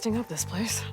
busting up this place.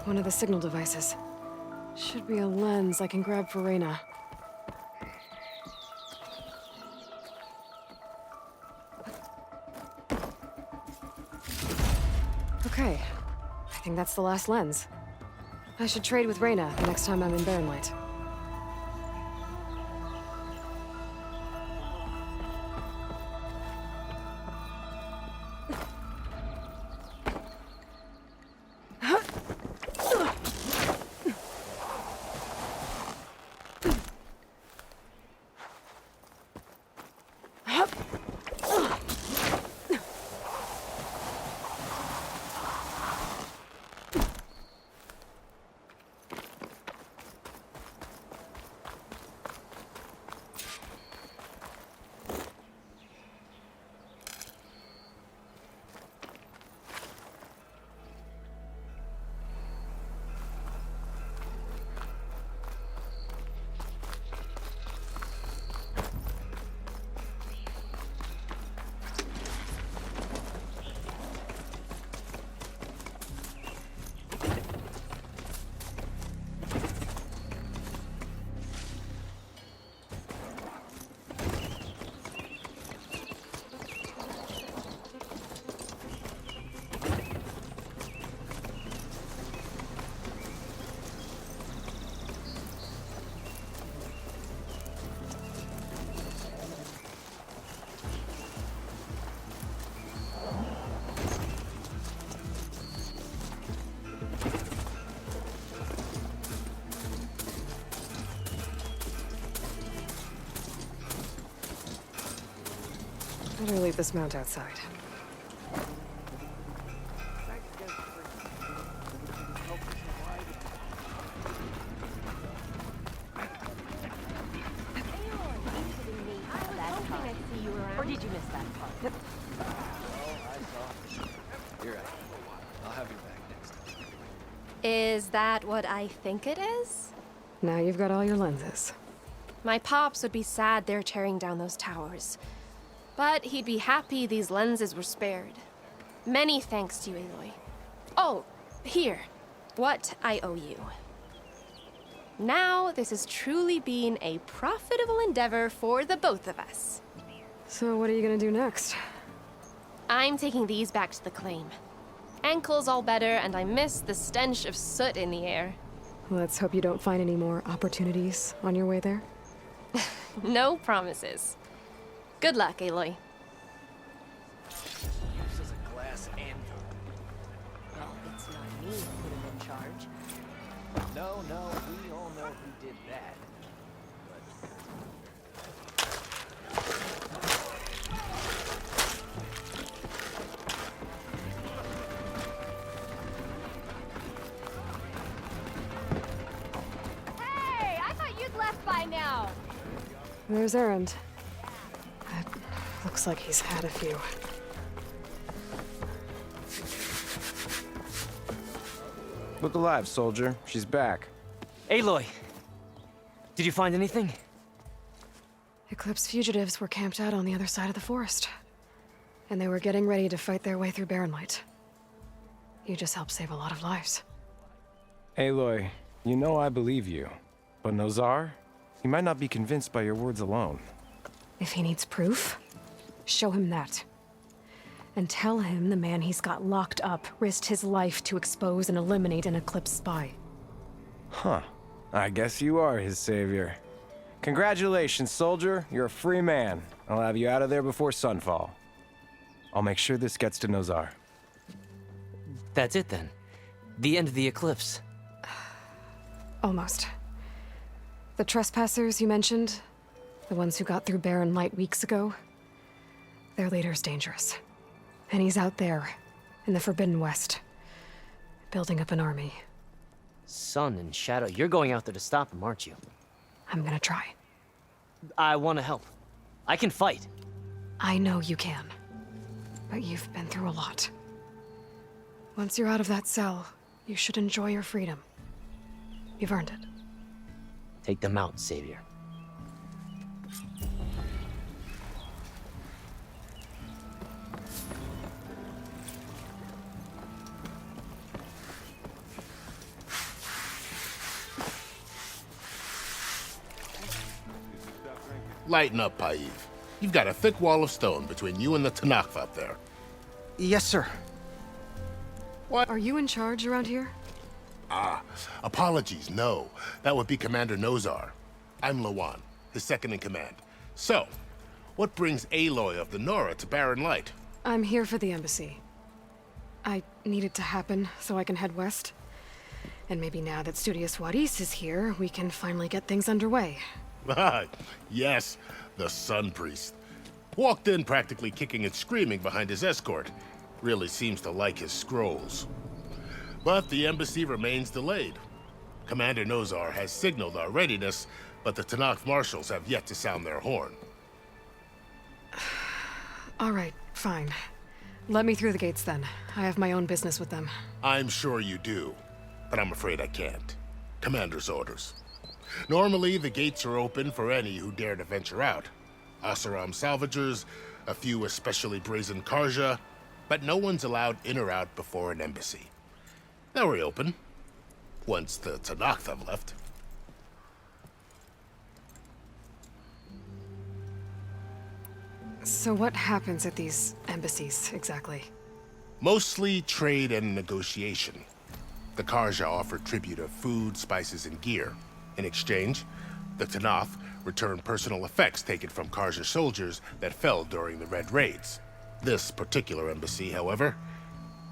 One of the signal devices. Should be a lens I can grab for Reyna. Okay, I think that's the last lens. I should trade with Reyna the next time I'm in Barrenlight. Better leave this mount outside. Or did you miss that part? Oh, I saw. You're right. I'll have your back next time. Is that what I think it is? Now you've got all your lenses. My pops would be sad they're tearing down those towers. But he'd be happy these lenses were spared. Many thanks to you, Aloy. Oh, here. What I owe you. Now, this has truly been a profitable endeavor for the both of us. So what are you gonna do next? I'm taking these back to the claim. Ankle's all better, and I miss the stench of soot in the air. Let's hope you don't find any more opportunities on your way there. No promises. Good luck, Aloy. Used as a glass anvil. Well, it's not me who put him in charge. No, we all know who did that. Hey, I thought you'd left by now. There's Erend. It looks like he's had a few. Look alive, soldier. She's back. Aloy! Did you find anything? Eclipse fugitives were camped out on the other side of the forest. And they were getting ready to fight their way through Barrenlight. You just helped save a lot of lives. Aloy, you know I believe you. But Nozar? He might not be convinced by your words alone. If he needs proof, show him that. and tell him the man he's got locked up risked his life to expose and eliminate an Eclipse spy. Huh. I guess you are his savior. Congratulations, soldier. You're a free man. I'll have you out of there before sunfall. I'll make sure this gets to Nozar. That's it then. The end of the eclipse. Almost. The trespassers you mentioned, the ones who got through Barren Light weeks ago, their leader's dangerous. And he's out there, in the Forbidden West, building up an army. Sun and Shadow, you're going out there to stop him, aren't you? I'm gonna try. I want to help. I can fight. I know you can. But you've been through a lot. Once you're out of that cell, you should enjoy your freedom. You've earned it. Take them out, Savior. Lighten up, Paiv. You've got a thick wall of stone between you and the Tanakh up there. Yes, sir. What? Are you in charge around here? Apologies, no. That would be Commander Nozar. I'm Lawan, his second in command. So, what brings Aloy of the Nora to Barren Light? I'm here for the embassy. I need it to happen so I can head west. And maybe now that Studious Wadis is here, we can finally get things underway. Yes, the Sun Priest. Walked in practically kicking and screaming behind his escort. Really seems to like his scrolls. But the embassy remains delayed. Commander Nozar has signaled our readiness, but the Tanakh marshals have yet to sound their horn. All right, fine. Let me through the gates then. I have my own business with them. I'm sure you do, but I'm afraid I can't. Commander's orders. Normally, the gates are open for any who dare to venture out. Asaram salvagers, a few especially brazen Karja, but no one's allowed in or out before an embassy. They'll reopen, once the Tanakh have left. So what happens at these embassies, exactly? Mostly trade and negotiation. The Karja offer tribute of food, spices, and gear. In exchange, the Tanakh return personal effects taken from Karja soldiers that fell during the Red Raids. This particular embassy, however,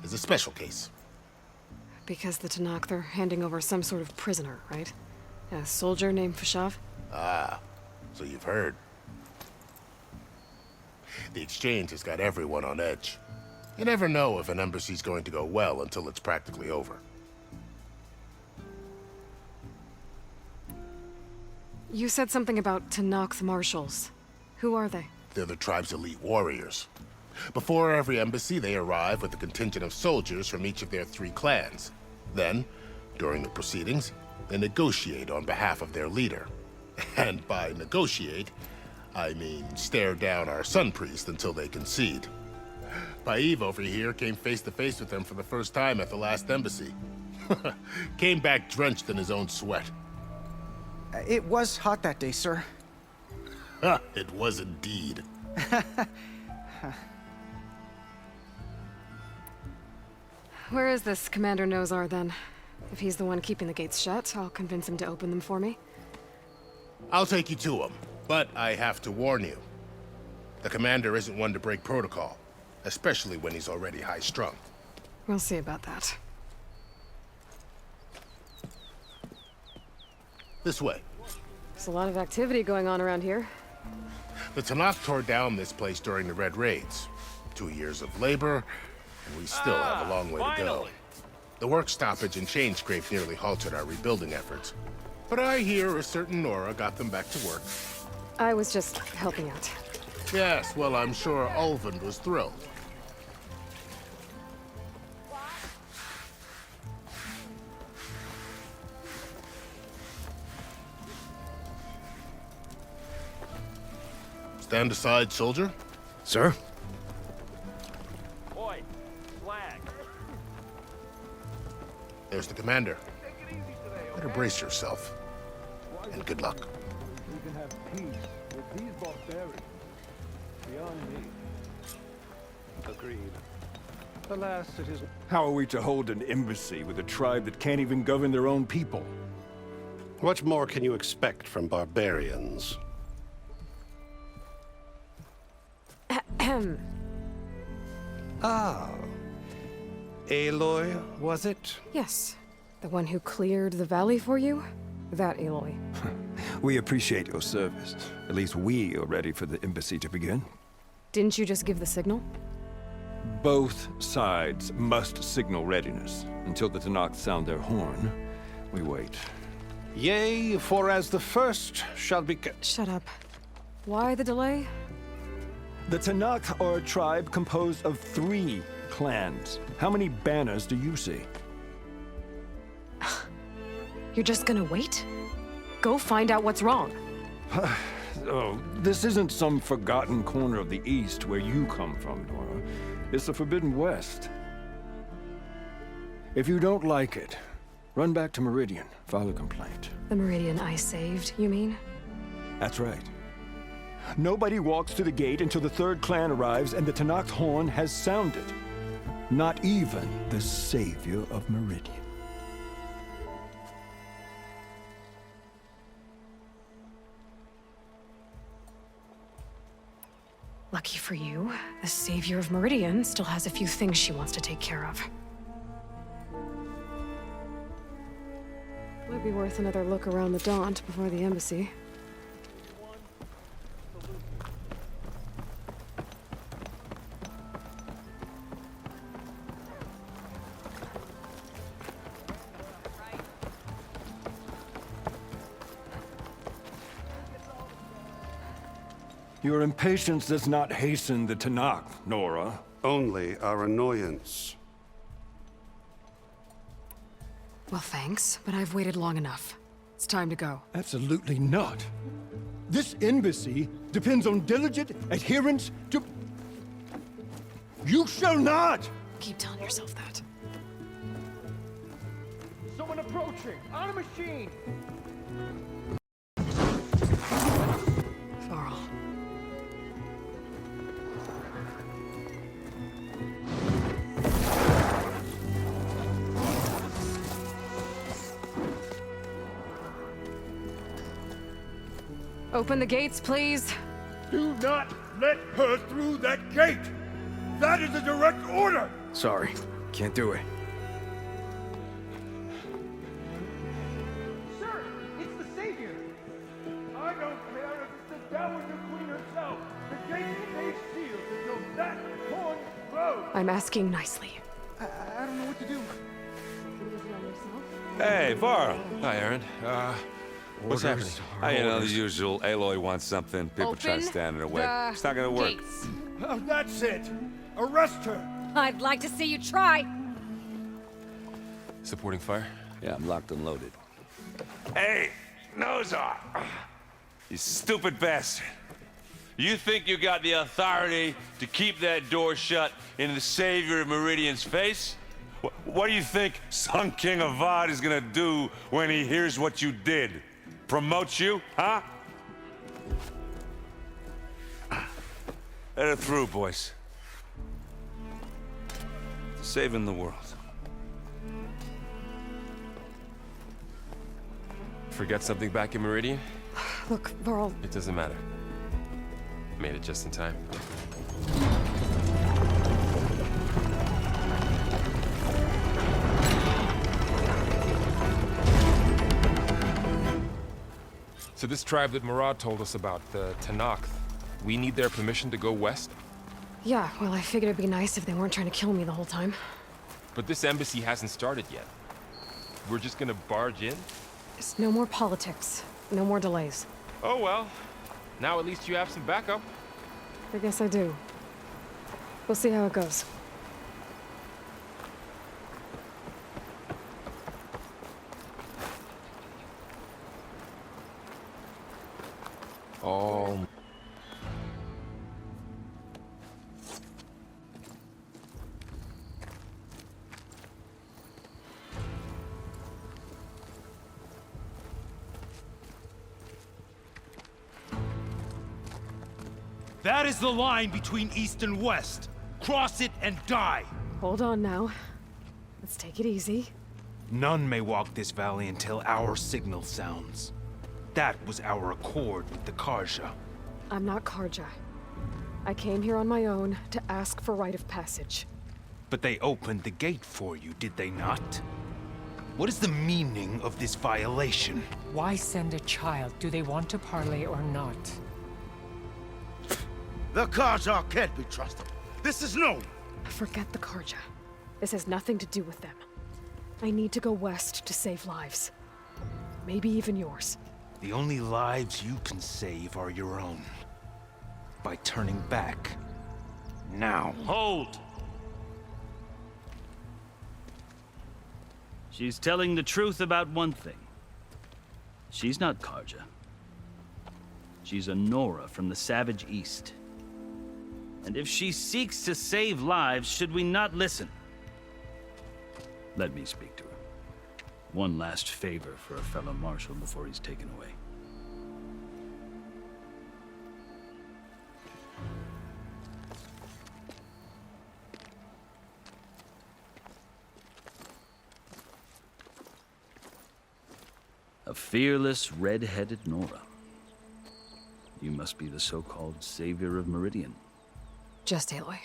is a special case. Because the Tanakh, they're handing over some sort of prisoner, right? A soldier named Fashav? Ah, so you've heard. The exchange has got everyone on edge. You never know if an embassy's going to go well until it's practically over. You said something about Tanakh marshals. Who are they? They're the tribe's elite warriors. Before every embassy, they arrive with a contingent of soldiers from each of their 3 clans. Then, during the proceedings, they negotiate on behalf of their leader. And by negotiate, I mean stare down our Sun Priest until they concede. Paiv over here came face to face with them for the first time at the last embassy. Came back drenched in his own sweat. It was hot that day, sir. It was indeed. Where is this Commander Nozar, then? If he's the one keeping the gates shut, I'll convince him to open them for me. I'll take you to him, but I have to warn you. The commander isn't one to break protocol, especially when he's already high-strung. We'll see about that. This way. There's a lot of activity going on around here. The Tanakh tore down this place during the Red Raids. 2 years of labor, and we still have a long way to go. The work stoppage and chain scrape nearly halted our rebuilding efforts. But I hear a certain Nora got them back to work. I was just helping out. Yes, well, I'm sure Ulvund was thrilled. Stand aside, soldier. Sir? Boy, flag. There's the commander. Better brace yourself. And good luck. We can have peace with these barbarians beyond me. Agreed. Alas, it is... How are we to hold an embassy with a tribe that can't even govern their own people? What more can you expect from barbarians? Ah. Aloy, was it? Yes. The one who cleared the valley for you? That Aloy. We appreciate your service. At least we are ready for the embassy to begin. Didn't you just give the signal? Both sides must signal readiness. Until the Tanakh sound their horn, we wait. Yea, for as the first shall be... Shut up. Why the delay? The Tanakh are a tribe composed of 3 clans. How many banners do you see? You're just gonna wait? Go find out what's wrong. Oh, this isn't some forgotten corner of the East where you come from, Nora. It's the Forbidden West. If you don't like it, run back to Meridian, file a complaint. The Meridian I saved, you mean? That's right. Nobody walks to the gate until the 3rd clan arrives and the Tanakh's horn has sounded. Not even the savior of Meridian. Lucky for you, the savior of Meridian still has a few things she wants to take care of. Might be worth another look around the Daunt before the embassy. Your impatience does not hasten the Tanakh, Nora. Only our annoyance. Well, thanks, but I've waited long enough. It's time to go. Absolutely not. This embassy depends on diligent adherence to... You shall not! Keep telling yourself that. Someone approaching! On a machine! Varl. Open the gates, please. Do not let her through that gate! That is a direct order! Sorry, can't do it. Sir, it's the Savior! I don't care if it's the Dowager Queen herself! The gate stays sealed until that horn blows! I'm asking nicely. I don't know what to do. Hey, Varl. Hi, Aaron. What's happening? You know, the usual. Aloy wants something. People try to Open stand in her way. the It's not gonna work. gates. Oh, that's it! Arrest her! I'd like to see you try. Supporting fire? Yeah, I'm locked and loaded. Hey, nose off! You stupid bastard. You think you got the authority to keep that door shut in the savior of Meridian's face? What do you think Sun King Avad is gonna do when he hears what you did? Promote you, huh? Let her through, boys. Saving the world. Forget something back in Meridian? Look, Varl, It doesn't matter. Made it just in time. So this tribe that Murad told us about, the Tanakh, we need their permission to go west? yeah, well, I figured it'd be nice if they weren't trying to kill me the whole time. But this embassy hasn't started yet. We're just gonna barge in? Just no more politics. No more delays. Oh well. Now at least you have some backup. I guess I do. We'll see how it goes. Oh. That is the line between East and West. cross it and die. Hold on now. Let's take it easy. None may walk this valley until our signal sounds. That was our accord with the Karja. I'm not Karja. I came here on my own to ask for rite of passage. But they opened the gate for you, did they not? What is the meaning of this violation? Why send a child? Do they want to parley or not? The Karja can't be trusted. This is known. Forget the Karja. This has nothing to do with them. I need to go west to save lives. Maybe even yours. The only lives you can save are your own. By turning back. Now. Hold! She's telling the truth about one thing. She's not Karja. She's a Nora from the Savage East. And if she seeks to save lives, should we not listen? Let me speak to her. One last favor for a fellow marshal before he's taken away. A fearless, red-headed Nora. You must be the so-called savior of Meridian. Just Aloy.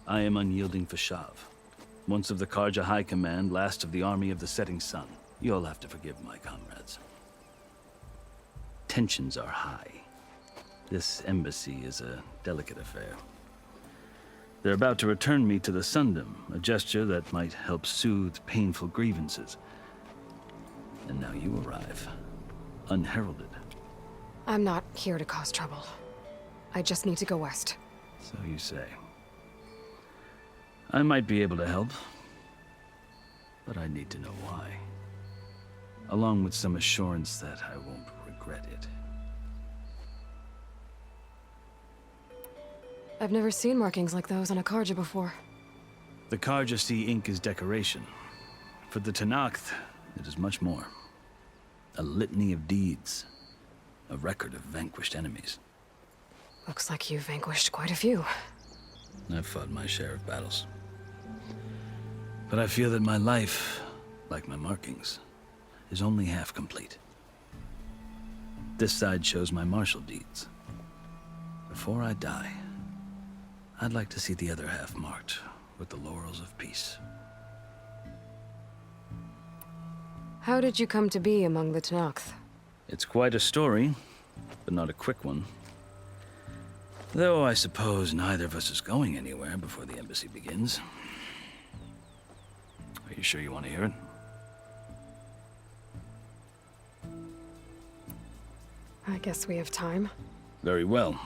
I am unyielding Fashav. Once of the Karja High Command, last of the army of the setting sun. You'll have to forgive my comrades. Tensions are high. This embassy is a delicate affair. They're about to return me to the Sundom, a gesture that might help soothe painful grievances. And now you arrive, unheralded. I'm not here to cause trouble. I just need to go west. So you say. I might be able to help, but I need to know why. Along with some assurance that I won't regret it. I've never seen markings like those on a Karja before. The Karja see ink as decoration. For the Tenakth, it is much more. A litany of deeds. A record of vanquished enemies. Looks like you've vanquished quite a few. I've fought my share of battles. But I feel that my life, like my markings, is only half complete. This side shows my martial deeds. Before I die, I'd like to see the other half marked with the laurels of peace. How did you come to be among the Tenakth? It's quite a story, but not a quick one. Though I suppose neither of us is going anywhere before the embassy begins. Are you sure you want to hear it? I guess we have time. Very well.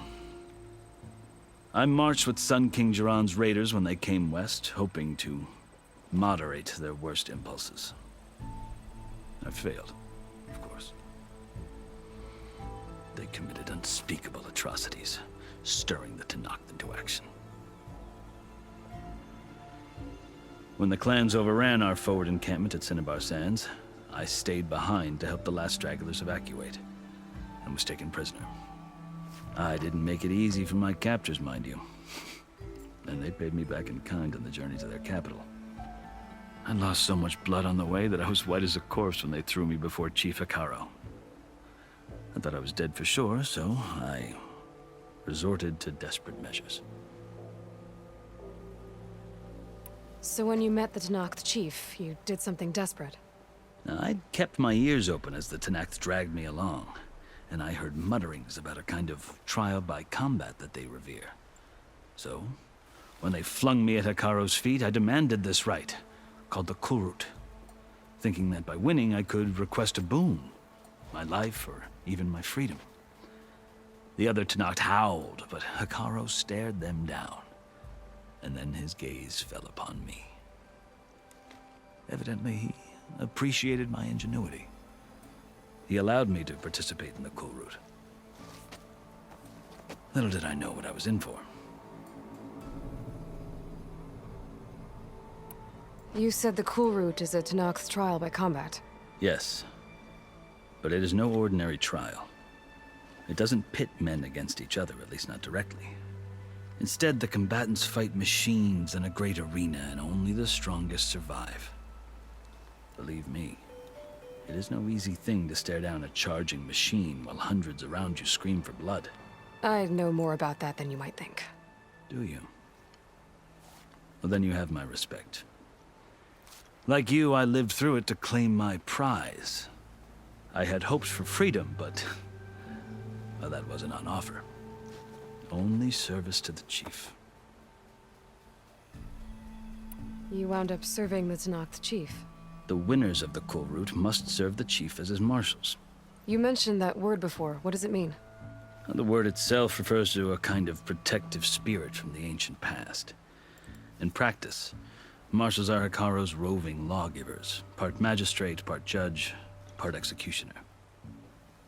I marched with Sun King Jiran's raiders when they came west, hoping to moderate their worst impulses. I failed, of course. They committed unspeakable atrocities, stirring the Tenakth into action. When the clans overran our forward encampment at Cinnabar Sands, I stayed behind to help the last stragglers evacuate, and was taken prisoner. I didn't make it easy for my captors, mind you. And they paid me back in kind on the journey to their capital. I lost so much blood on the way that I was white as a corpse when they threw me before Chief Hikaro. I thought I was dead for sure, so I resorted to desperate measures. So when you met the Tenakth chief, you did something desperate? I'd kept my ears open as the Tenakth dragged me along, and I heard mutterings about a kind of trial by combat that they revere. So, when they flung me at Hikaro's feet, I demanded this right, called the Kulrut, thinking that by winning I could request a boon, my life or even my freedom. The other Tenakth howled, but Hikaro stared them down, and then his gaze fell upon me. Evidently, he appreciated my ingenuity. He allowed me to participate in the Kulrut. Little did I know what I was in for. You said the Kulrut is a Tenakth trial by combat. Yes, but it is no ordinary trial. It doesn't pit men against each other, at least not directly. Instead, the combatants fight machines in a great arena, and only the strongest survive. Believe me, it is no easy thing to stare down a charging machine while hundreds around you scream for blood. I know more about that than you might think. Do you? Well, then you have my respect. Like you, I lived through it to claim my prize. I had hopes for freedom, but well, that wasn't on offer. Only service to the chief. You wound up serving the Tenakth chief. The winners of the Cool Route must serve the chief as his marshals. You mentioned that word before. What does it mean? The word itself refers to a kind of protective spirit from the ancient past. In practice, marshals are Hikaru's roving lawgivers, part magistrate, part judge, part executioner.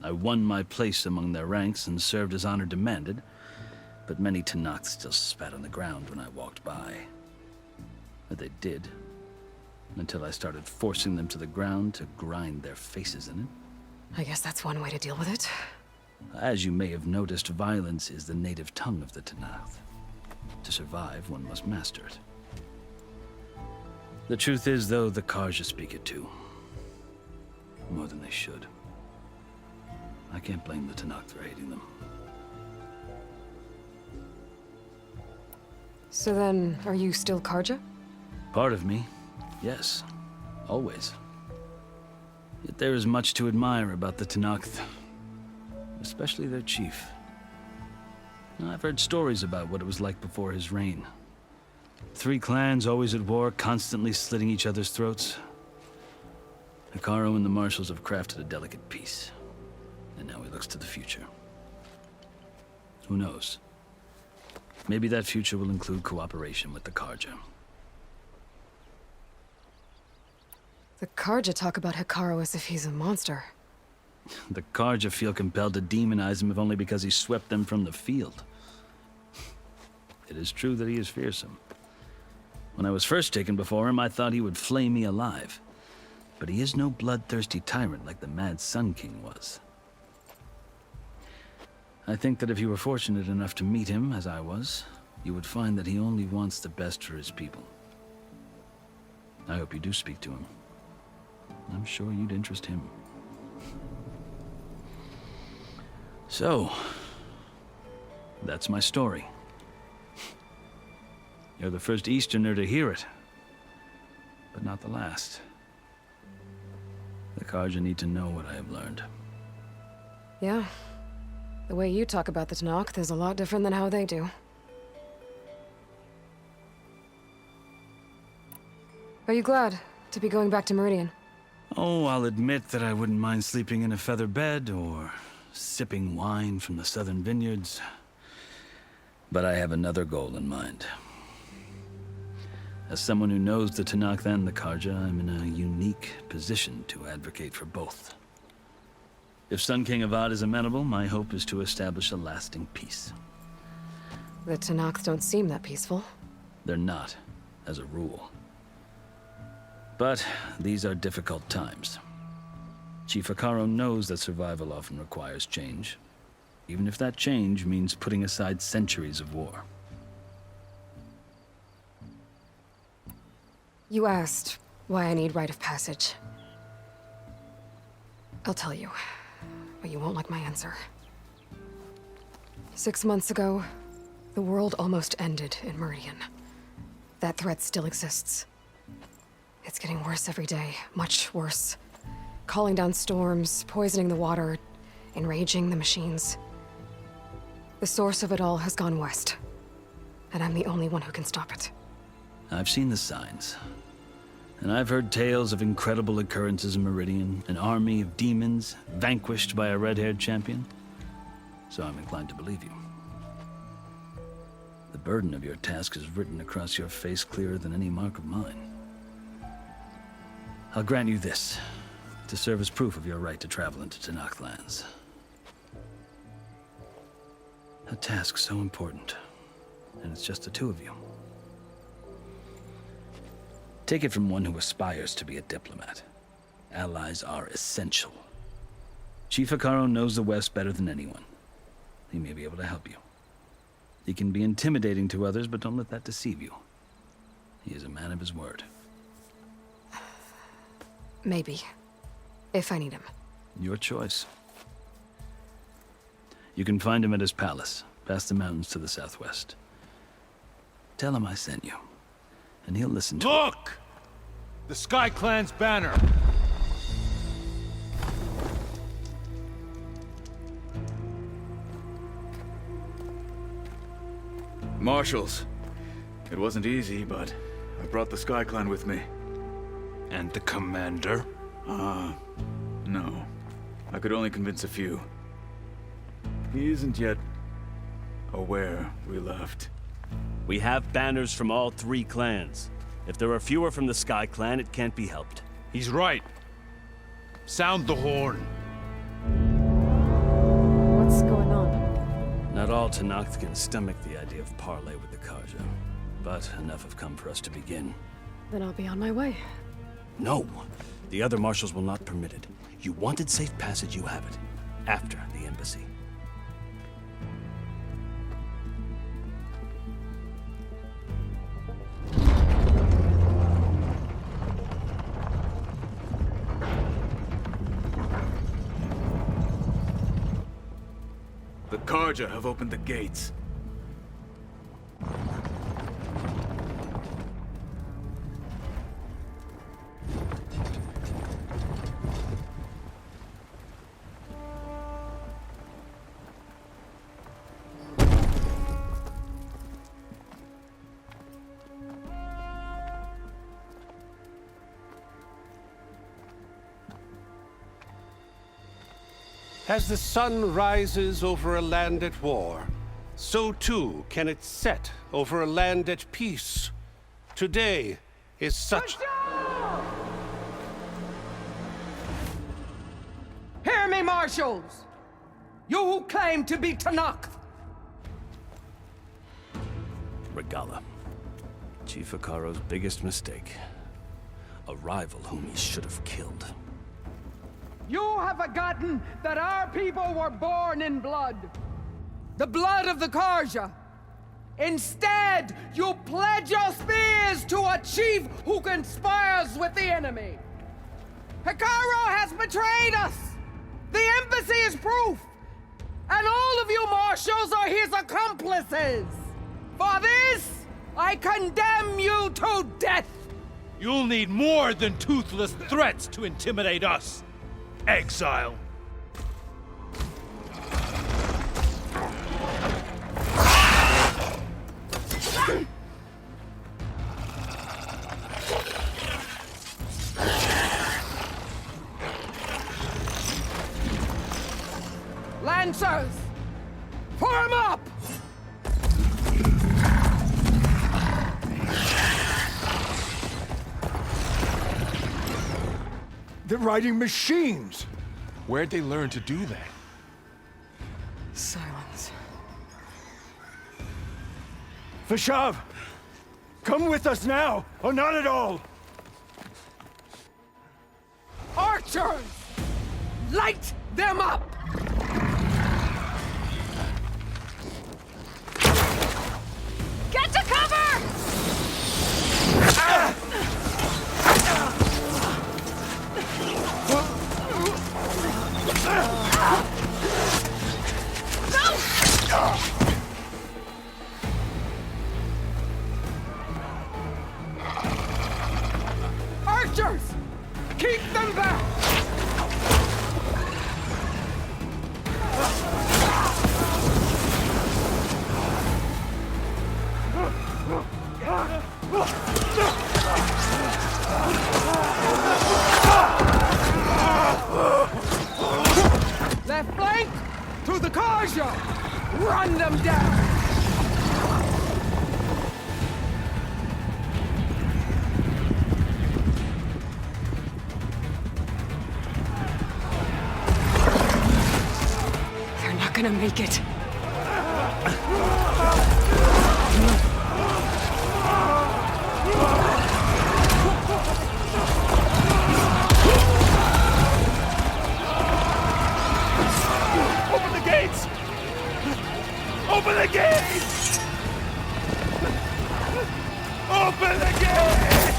I won my place among their ranks and served as honor demanded, but many Tenakth still spat on the ground when I walked by. But they did, until I started forcing them to the ground to grind their faces in it. I guess that's one way to deal with it. As you may have noticed, violence is the native tongue of the Tenakth. To survive, one must master it. The truth is, though, the Karja speak it too. More than they should. I can't blame the Tenakth for hating them. So then, are you still Karja? Part of me, yes. Always. Yet there is much to admire about the Tenakth. Especially their chief. I've heard stories about what it was like before his reign. 3 clans always at war, constantly slitting each other's throats. Hikaru and the marshals have crafted a delicate peace. And now he looks to the future. Who knows? Maybe that future will include cooperation with the Karja. The Karja talk about Hikaru as if he's a monster. The Karja feel compelled to demonize him if only because he swept them from the field. It is true that he is fearsome. When I was first taken before him, I thought he would flay me alive. But he is no bloodthirsty tyrant like the Mad Sun King was. I think that if you were fortunate enough to meet him, as I was, you would find that he only wants the best for his people. I hope you do speak to him. I'm sure you'd interest him. So, that's my story. You're the first Easterner to hear it, but not the last. The Karja need to know what I have learned. Yeah. The way you talk about the Tenakth is a lot different than how they do. Are you glad to be going back to Meridian? Oh, I'll admit that I wouldn't mind sleeping in a feather bed or sipping wine from the southern vineyards. But I have another goal in mind. As someone who knows the Tenakth and the Karja, I'm in a unique position to advocate for both. If Sun King Avad is amenable, my hope is to establish a lasting peace. The Tenakth don't seem that peaceful. They're not, as a rule. But these are difficult times. Chief Hikaru knows that survival often requires change, even if that change means putting aside centuries of war. You asked why I need rite of passage. I'll tell you, but you won't like my answer. 6 months ago, the world almost ended in Meridian. That threat still exists. It's getting worse every day, much worse. Calling down storms, poisoning the water, enraging the machines. The source of it all has gone west, and I'm the only one who can stop it. I've seen the signs. And I've heard tales of incredible occurrences in Meridian, an army of demons vanquished by a red-haired champion. So I'm inclined to believe you. The burden of your task is written across your face clearer than any mark of mine. I'll grant you this, to serve as proof of your right to travel into Tenakth lands. A task so important, and it's just the two of you. Take it from one who aspires to be a diplomat. Allies are essential. Chief Hikaru knows the West better than anyone. He may be able to help you. He can be intimidating to others, but don't let that deceive you. He is a man of his word. Maybe. If I need him. Your choice. You can find him at his palace, past the mountains to the southwest. Tell him I sent you, and he'll listen to it. Look! The Sky Clan's banner! Marshals. It wasn't easy, but I brought the Sky Clan with me. And the commander? No. I could only convince a few. He isn't yet aware we left. We have banners from all 3 clans. If there are fewer from the Sky Clan, it can't be helped. He's right. Sound the horn. What's going on? Not all Tenakth can stomach the idea of parley with the Karja, but enough have come for us to begin. Then I'll be on my way. No! The other marshals will not permit it. You wanted safe passage, you have it. After the embassy. The Karja have opened the gates. As the sun rises over a land at war, so too can it set over a land at peace. Today is such... Hear me, marshals! You who claim to be Tenakth! Regala. Chief Hikaro's biggest mistake. A rival whom he should have killed. You have forgotten that our people were born in blood. The blood of the Karja. Instead, you pledge your spears to a chief who conspires with the enemy. Hikaro has betrayed us! The embassy is proof! And all of you marshals are his accomplices! For this, I condemn you to death! You'll need more than toothless threats to intimidate us. Exile. Lancers! Form up! They're riding machines! Where'd they learn to do that? Silence. Vashav! Come with us now, or not at all! Archers! Light them up! Get to cover! Archers! Keep them back! Left flank to the Karja! Run them down! They're not gonna make it. Open the gates! Open the gate! Open the gate!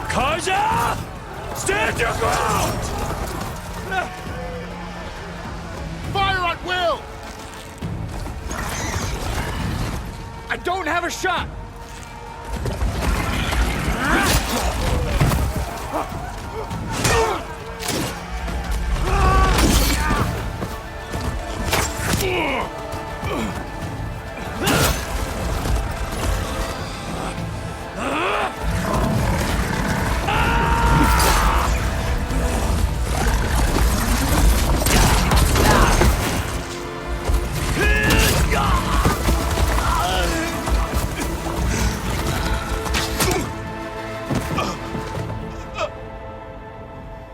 Karja! Stand your ground! Fire at will! I don't have a shot!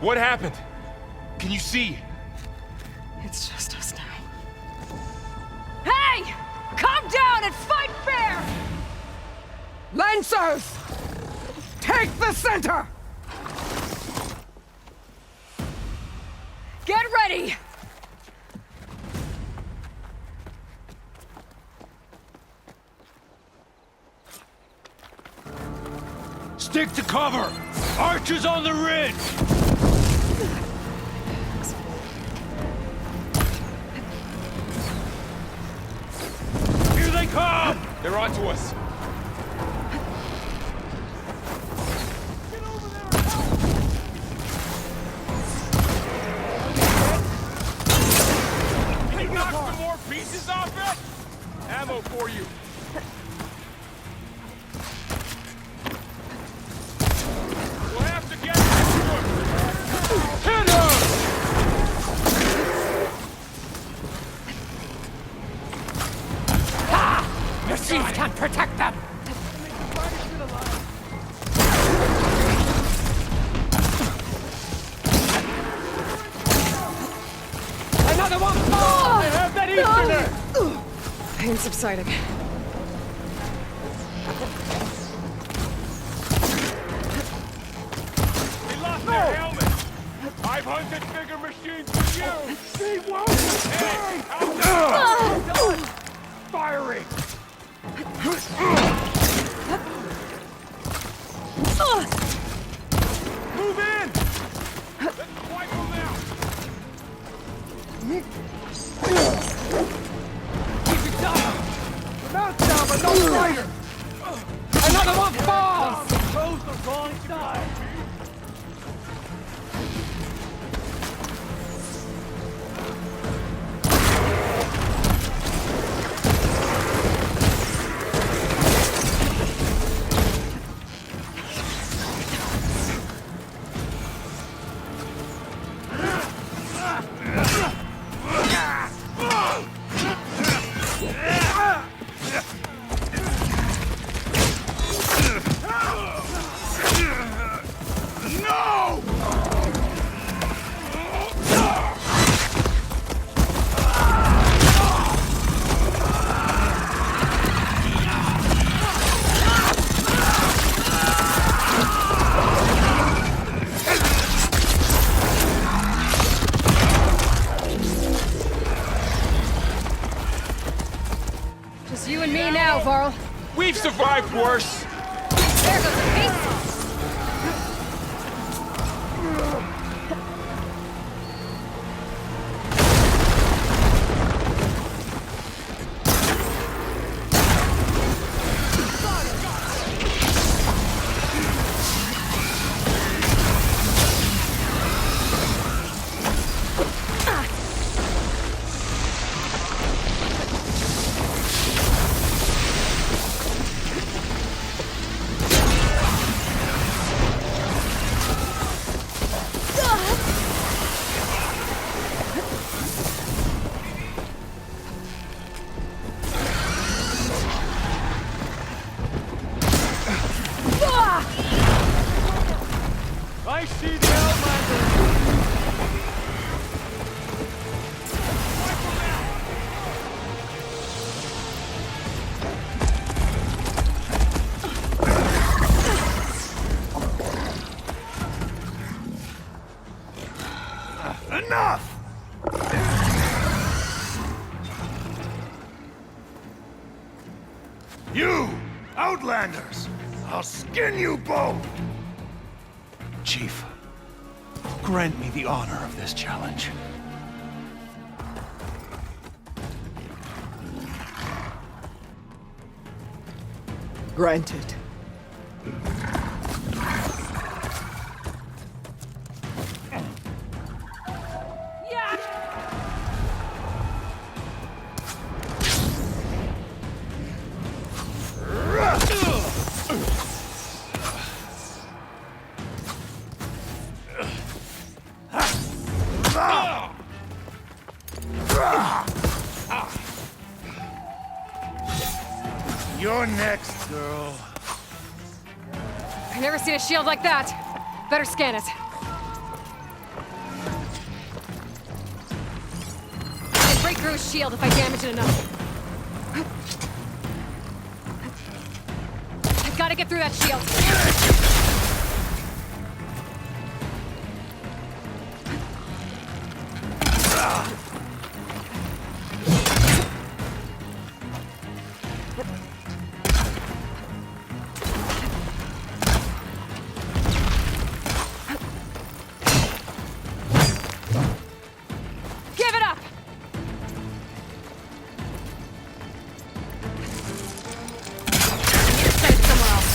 What happened? Can you see? It's just us now. Hey! Calm down and fight fair! Lancers! Take the center! Get ready! Stick to cover! Archers on the ridge! Here they come! They're onto us. Can you knock some more pieces off it? Ammo for you. We'll have to get hit him! Machines can't protect them! Another one! I have that Easterner! Pain subsiding. They lost their helmet! I've hunted bigger machines than you! They won't! Hey! Out there! Firing! Move in! Let's wipe them out! Keep it down! Mount down, but no fighter! Another one falls! Chose the wrong side! Just you and me now, Varl. We've survived worse! There goes a piece! Enough! You, Outlanders! I'll skin you both! Chief, grant me the honor of this challenge. Granted. You're next, girl. I've never seen a shield like that. Better scan it. I can break through his shield if I damage it enough. I've got to get through that shield. Give it up! Send it somewhere else.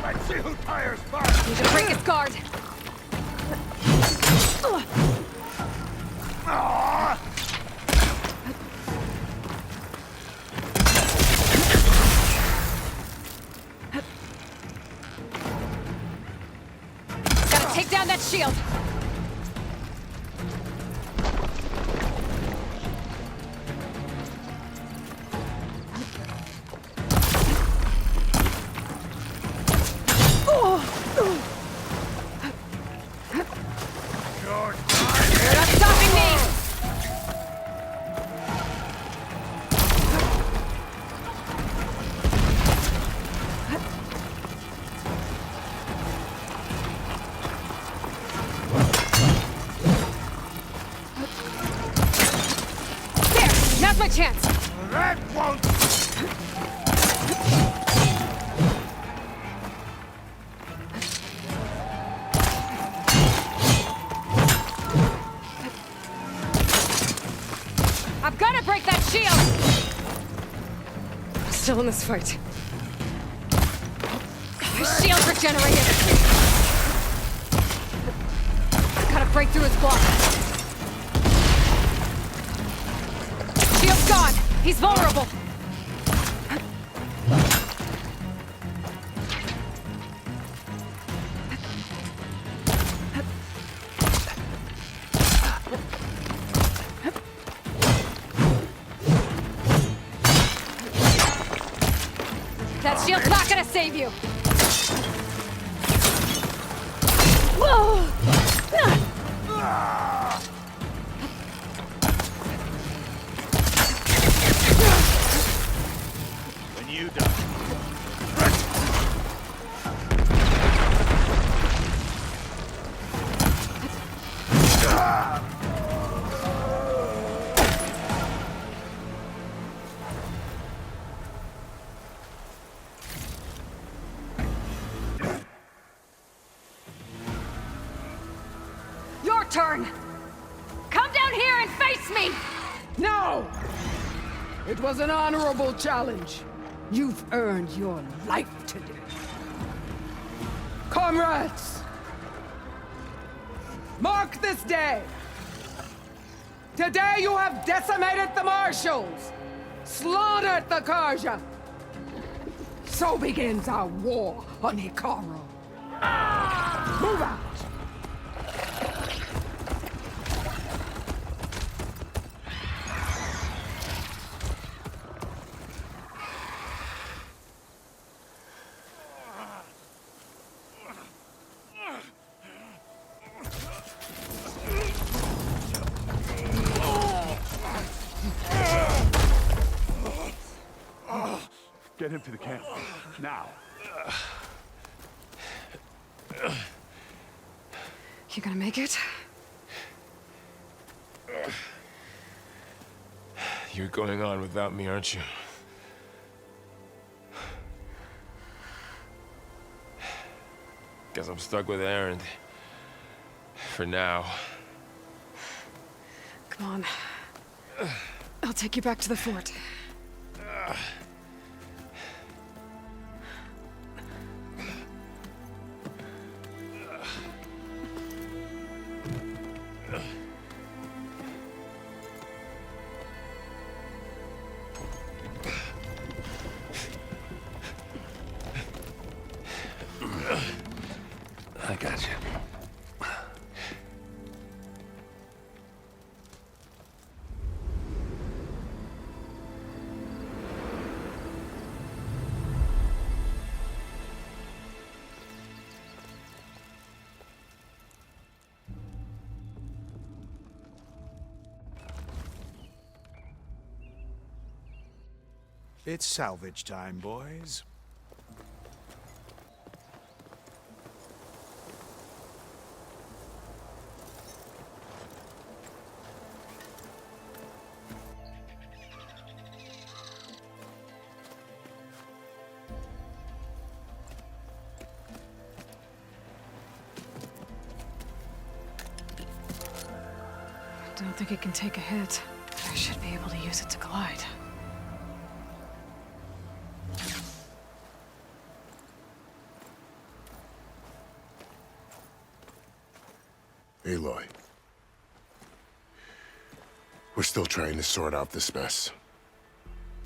Let's see who tires first! Need to break his guard. Gotta take down that shield. You're not stopping me! There! Now's my chance! That won't... I've got to break that shield! I'm still in this fight. My shield's regenerated! I've got to break through his block. Shield's gone! He's vulnerable! That shield's not gonna save you! When you die. Your turn! Come down here and face me! No! It was an honorable challenge. You've earned your life today. Comrades! Mark this day! Today you have decimated the Marshals! Slaughtered the Karja! So begins our war on Hikaru. Move out! Get him to the camp. Now. You gonna make it? You're going on without me, aren't you? Guess I'm stuck with Aaron. For now. Come on. I'll take you back to the fort. I got you. It's salvage time, boys. I don't think it can take a hit. I should be able to use it to glide. Aloy. We're still trying to sort out this mess.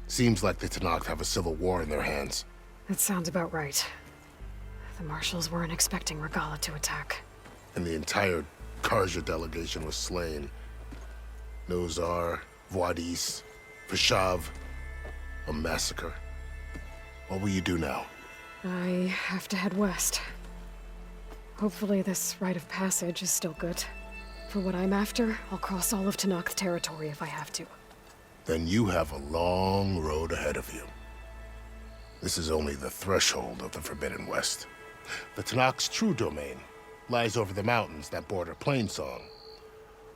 Seems like the Tenakth have a civil war in their hands. That sounds about right. The marshals weren't expecting Regalla to attack. And the entire Karja delegation was slain. Nozar, Voidis, Vashav, a massacre. What will you do now? I have to head west. Hopefully this rite of passage is still good. For what I'm after, I'll cross all of Tenakth territory if I have to. Then you have a long road ahead of you. This is only the threshold of the Forbidden West. The Tenakth's true domain lies over the mountains that border Plainsong,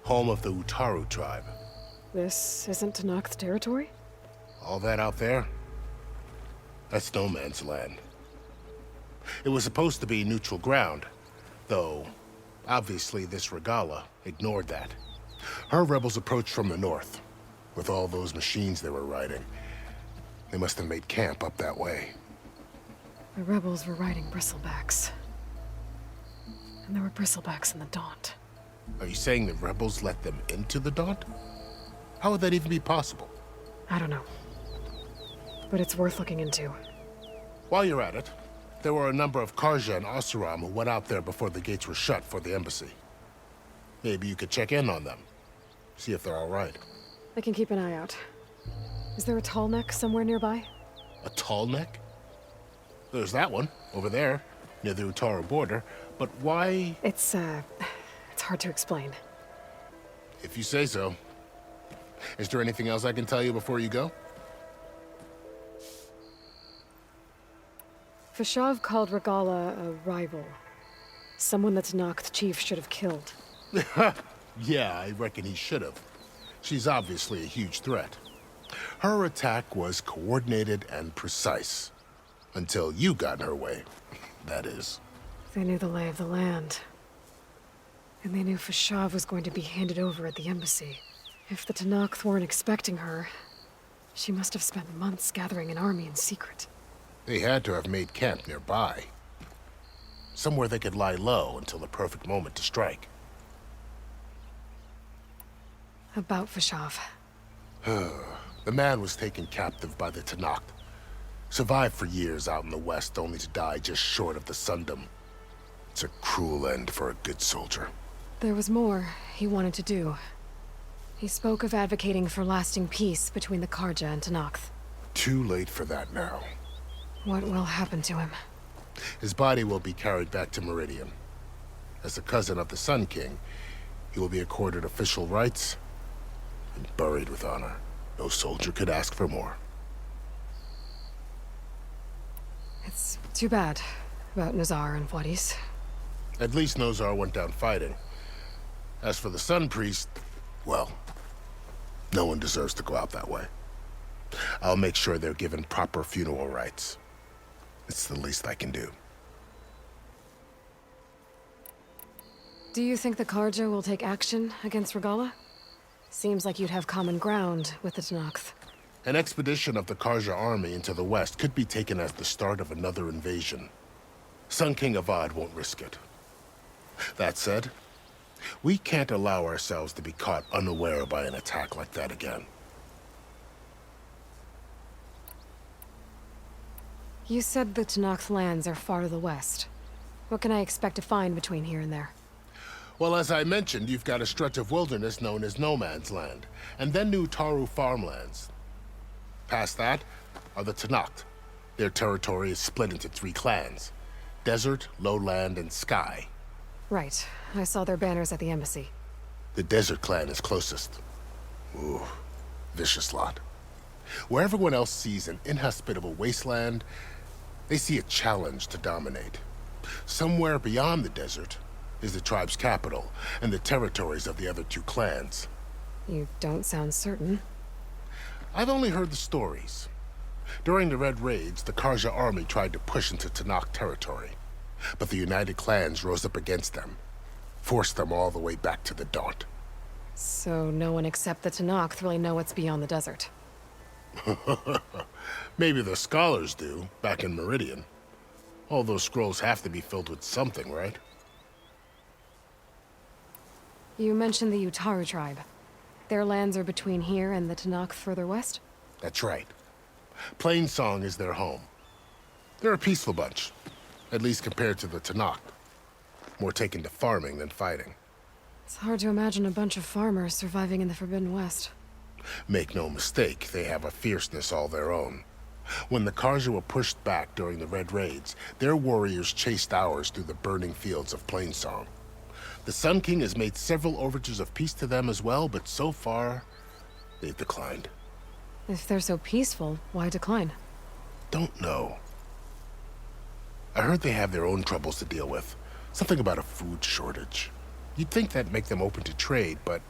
home of the Utaru tribe. This isn't Tenakth territory? All that out there? That's no man's land. It was supposed to be neutral ground, though obviously this Regalla ignored that. Her rebels approached from the north, with all those machines they were riding. They must have made camp up that way. The rebels were riding bristlebacks. And there were bristlebacks in the Daunt. Are you saying the rebels let them into the Daunt? How would that even be possible? I don't know. But it's worth looking into. While you're at it, there were a number of Karja and Oseram who went out there before the gates were shut for the embassy. Maybe you could check in on them. See if they're all right. I can keep an eye out. Is there a tall neck somewhere nearby? A tall neck? There's that one, over there, near the Utaru border. But why? It's hard to explain. If you say so. Is there anything else I can tell you before you go? Vashav called Regalla a rival. Someone that Tenakth chief should have killed. Yeah, I reckon he should have. She's obviously a huge threat. Her attack was coordinated and precise. Until you got in her way, that is. They knew the lay of the land. And they knew Vashav was going to be handed over at the embassy. If the Tenakth weren't expecting her, she must have spent months gathering an army in secret. They had to have made camp nearby. Somewhere they could lie low until the perfect moment to strike. About Vashav. The man was taken captive by the Tenakth. Survived for years out in the west, only to die just short of the Sundom. It's a cruel end for a good soldier. There was more he wanted to do. He spoke of advocating for lasting peace between the Karja and Tenakth. Too late for that now. What will happen to him? His body will be carried back to Meridian. As a cousin of the Sun King, he will be accorded official rights and buried with honor. No soldier could ask for more. It's too bad about Nazar and Wadis. At least Nozar went down fighting. As for the Sun Priest, well, no one deserves to go out that way. I'll make sure they're given proper funeral rites. It's the least I can do. Do you think the Karja will take action against Regalla? Seems like you'd have common ground with the Tenakth. An expedition of the Karja army into the west could be taken as the start of another invasion. Sun King Avad won't risk it. That said, we can't allow ourselves to be caught unaware by an attack like that again. You said the Tenakth lands are far to the west. What can I expect to find between here and there? Well, as I mentioned, you've got a stretch of wilderness known as No Man's Land, and then New Taru farmlands. Past that are the Tenakth. Their territory is split into 3 clans: Desert, Lowland, and Sky. Right. I saw their banners at the embassy. The Desert clan is closest. Ooh, vicious lot. Where everyone else sees an inhospitable wasteland, they see a challenge to dominate. Somewhere beyond the desert is the tribe's capital and the territories of the other 2 clans. You don't sound certain. I've only heard the stories. During the Red Raids, the Karja army tried to push into Tenakth territory, but the united clans rose up against them, forced them all the way back to the Daunt. So no one except the Tenakth really know what's beyond the desert. Maybe the scholars do, back in Meridian. All those scrolls have to be filled with something, right? You mentioned the Utaru tribe. Their lands are between here and the Tenakth further west? That's right. Plainsong is their home. They're a peaceful bunch, at least compared to the Tenakth. More taken to farming than fighting. It's hard to imagine a bunch of farmers surviving in the Forbidden West. Make no mistake, they have a fierceness all their own. When the Karja were pushed back during the Red Raids, their warriors chased ours through the burning fields of Plainsong. The Sun King has made several overtures of peace to them as well, but so far, they've declined. If they're so peaceful, why decline? Don't know. I heard they have their own troubles to deal with. Something about a food shortage. You'd think that'd make them open to trade, but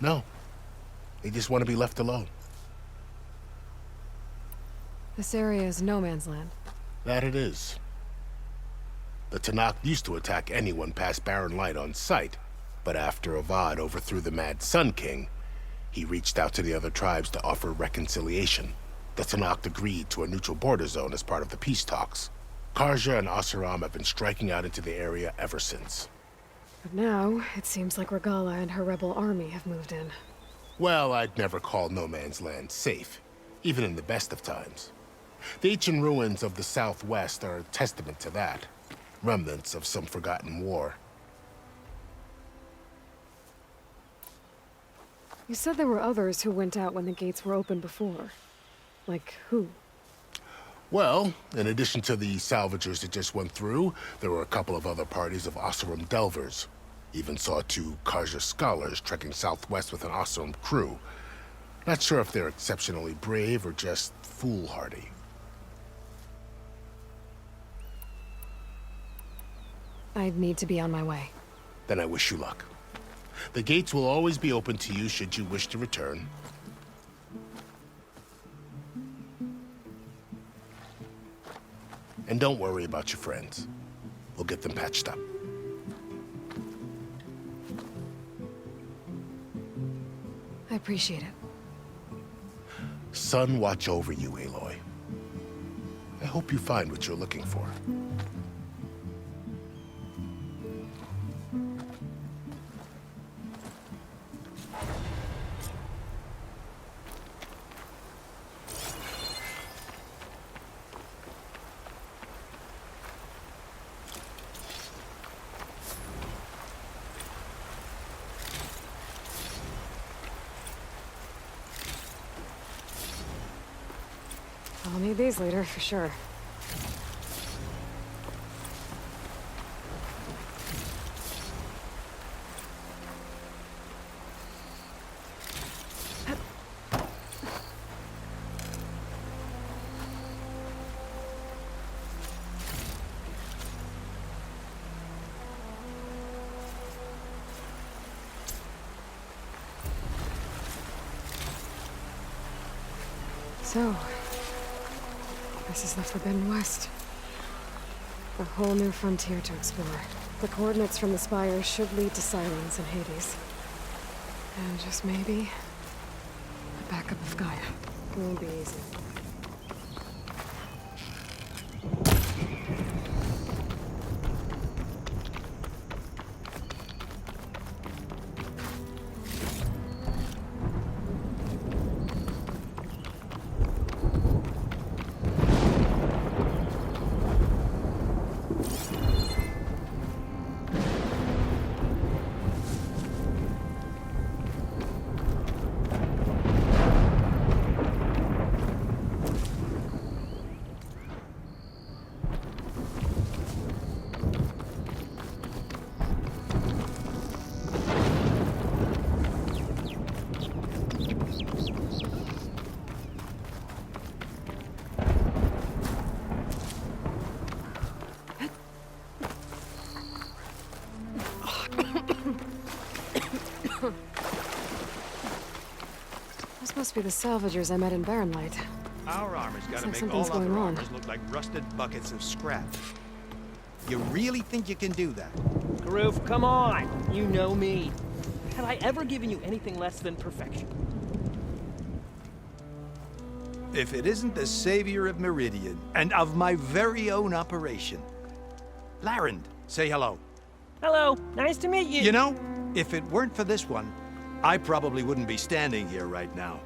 no. They just want to be left alone. This area is no man's land. That it is. The Tenakth used to attack anyone past Barren Light on sight, but after Avad overthrew the Mad Sun King, he reached out to the other tribes to offer reconciliation. The Tenakth agreed to a neutral border zone as part of the peace talks. Karja and Oseram have been striking out into the area ever since. But now, it seems like Regalla and her rebel army have moved in. Well, I'd never call No Man's Land safe, even in the best of times. The ancient ruins of the Southwest are a testament to that. Remnants of some forgotten war. You said there were others who went out when the gates were open before. Like who? Well, in addition to the salvagers that just went through, there were a couple of other parties of Oseram delvers. Even saw 2 Karja scholars trekking southwest with an Oseram crew. Not sure if they're exceptionally brave or just foolhardy. I'd need to be on my way. Then I wish you luck. The gates will always be open to you should you wish to return. And don't worry about your friends. We'll get them patched up. I appreciate it. Sun watch over you, Aloy. I hope you find what you're looking for. I'll need these later, for sure. So, this is the Forbidden West. A whole new frontier to explore. The coordinates from the spires should lead to Silence and Hades. And just maybe, a backup of Gaia. Won't be easy. This must be the salvagers I met in Barren Light. Our armor's gotta Looks like make all something's other going on. armors look like rusted buckets of scrap. You really think you can do that? Karoof, come on! You know me. Have I ever given you anything less than perfection? If it isn't the savior of Meridian, and of my very own operation. Larend, say hello. Hello, nice to meet you. You know, if it weren't for this one, I probably wouldn't be standing here right now.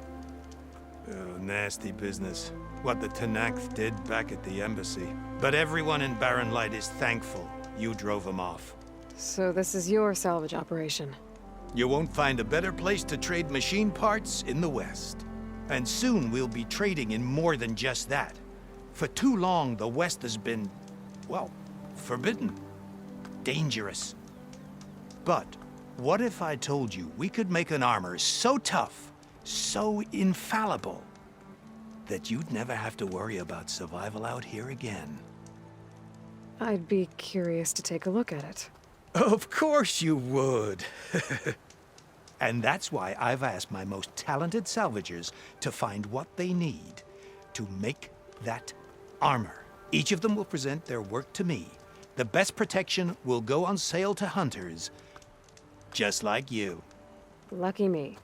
Oh, nasty business. What the Tenakth did back at the embassy. But everyone in Barren Light is thankful you drove them off. So this is your salvage operation? You won't find a better place to trade machine parts in the West. And soon we'll be trading in more than just that. For too long, the West has been, well, forbidden. Dangerous. But what if I told you we could make an armor so tough, so infallible, that you'd never have to worry about survival out here again? I'd be curious to take a look at it. Of course you would. And that's why I've asked my most talented salvagers to find what they need to make that armor. Each of them will present their work to me. The best protection will go on sale to hunters, just like you. Lucky me.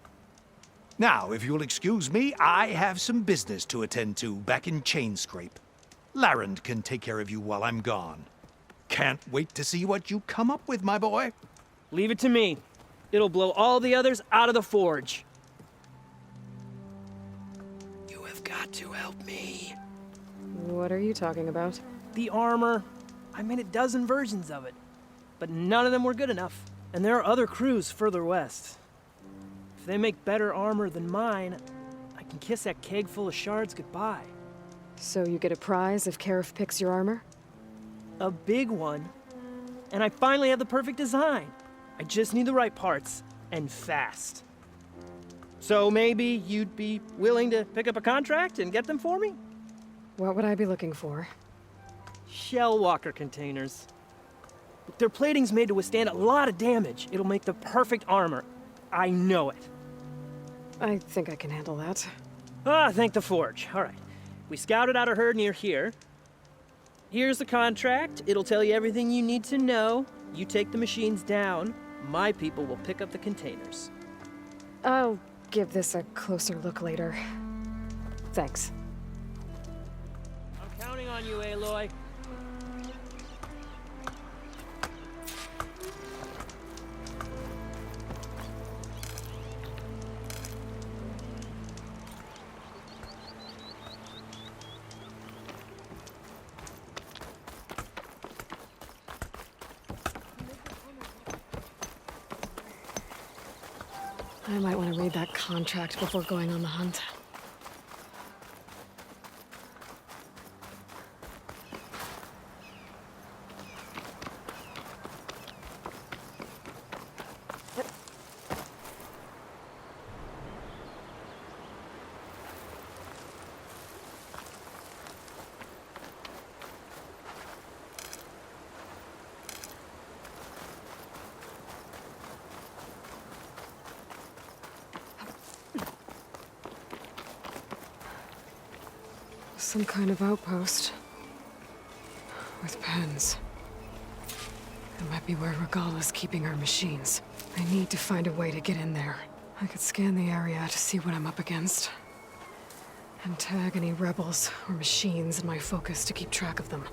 Now, if you'll excuse me, I have some business to attend to back in Chainscrape. Larend can take care of you while I'm gone. Can't wait to see what you come up with, my boy. Leave it to me. It'll blow all the others out of the forge. You have got to help me. What are you talking about? The armor. I made a dozen versions of it, but none of them were good enough. And there are other crews further west. If they make better armor than mine, I can kiss that keg full of shards goodbye. So you get a prize if Karif picks your armor? A big one. And I finally have the perfect design. I just need the right parts, and fast. So maybe you'd be willing to pick up a contract and get them for me? What would I be looking for? Shell walker containers. Their plating's made to withstand a lot of damage. It'll make the perfect armor. I know it. I think I can handle that. Ah, thank the forge. All right. We scouted out a herd near here. Here's the contract. It'll tell you everything you need to know. You take the machines down. My people will pick up the containers. I'll give this a closer look later. Thanks. I'm counting on you, Aloy. I might want to read that contract before going on the hunt. Some kind of outpost. With pens. It might be where Regalla's keeping her machines. I need to find a way to get in there. I could scan the area to see what I'm up against. And tag any rebels or machines in my focus to keep track of them.